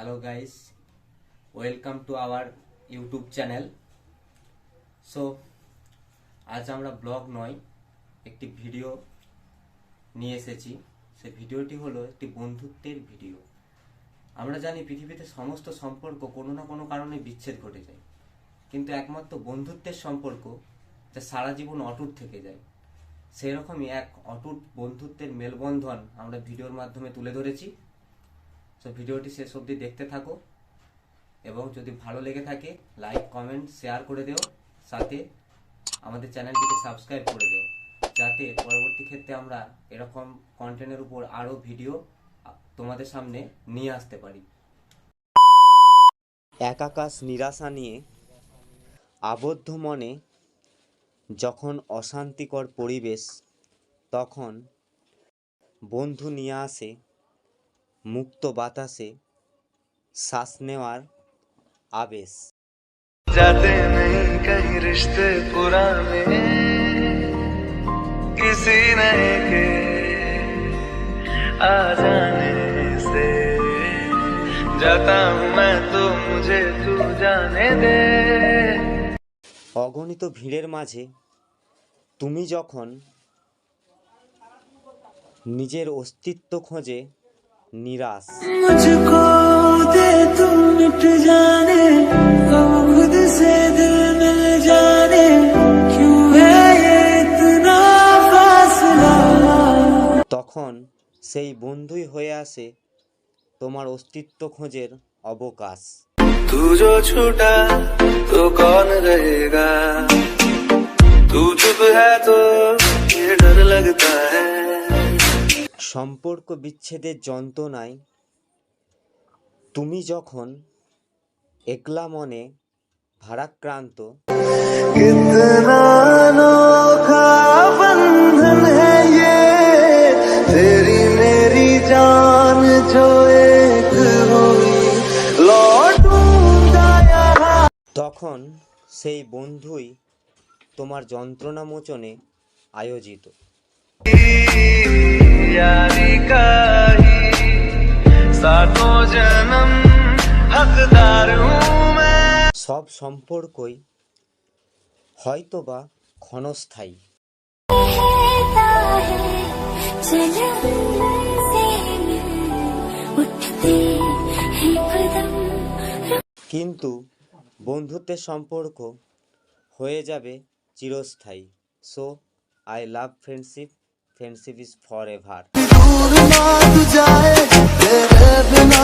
Hello guys, welcome to our YouTube channel. So আজ আমরা blog নয়, একটি ভিডিও নিয়ে এসেছি। সে ভিডিওটি হলো একটি বন্ধুত্বের ভিডিও। আমরা জানি পৃথিবীতে সমস্ত সম্পর্ক কোনো না কোনো কারণে বিচ্ছেদ ঘটে যায়, কিন্তু একমাত্র বন্ধুত্বের সম্পর্ক যা সারা জীবন অটুট থেকে যায়, সেরকমই এক অটুট বন্ধুত্বের মেলবন্ধন আমরা ভিডিওর মাধ্যমে তুলে ধরেছি। তো ভিডিওটি শেষ অবধি দেখতে থাকো এবং যদি ভালো লেগে থাকে লাইক, কমেন্ট, শেয়ার করে দিও, সাথে আমাদের চ্যানেলটিকে সাবস্ক্রাইব করে দিও, যাতে পরবর্তী ক্ষেত্রে আমরা এরকম কন্টেন্টের উপর আরও ভিডিও তোমাদের সামনে নিয়ে আসতে পারি। একাকাশ নিরাশা নিয়ে আবদ্ধ মনে যখন অশান্তিকর পরিবেশ, তখন বন্ধু নিয়ে আসে মুক্ত বাতাসে শ্বাস নেওয়ার আবেশ। जाते नहीं कहीं रिश्ते पुराने किसी नए के आ जाने से जाता हूँ मैं तो मुझे तू जाने दे। অগণিত ভিড়ের মাঝে তুমি যখন নিজের অস্তিত্ব খোঁজে নিরাশ, मुझको दे तू मिट जाने कब खुद से दिल मिल जाने क्यों है ये इतना फासला। তখন সেই বন্ধুই হয়ে আসে তোমার অস্তিত্ব খোঁজের অবকাশ। तू जो छूटा तो कौन रहेगा, तू चुप है तो ये डर लगता है। সম্পর্ক বিচ্ছেদের যন্ত্রণায় তুমি যখন একলা মনে ভারাক্রান্ত, कितना अनोखा बंधन है ये, तेरी मेरी जान जो एक हुई लौटूंगा यहाँ। তখন সেই বন্ধুই তোমার যন্ত্রণা মোচনে আয়োজিত। यारी का ही सातों जन्म हकदार हूँ मैं। সব সম্পর্কই হয়তোবা ক্ষণস্থায়ী, कहता है चल से उठते हैं कदम। কিন্তু বন্ধুত্বের সম্পর্ক হয়ে যাবে চিরস্থায়ী। So I love friendship, friendship is for ever. दूर ना तू जाए तेरे बिना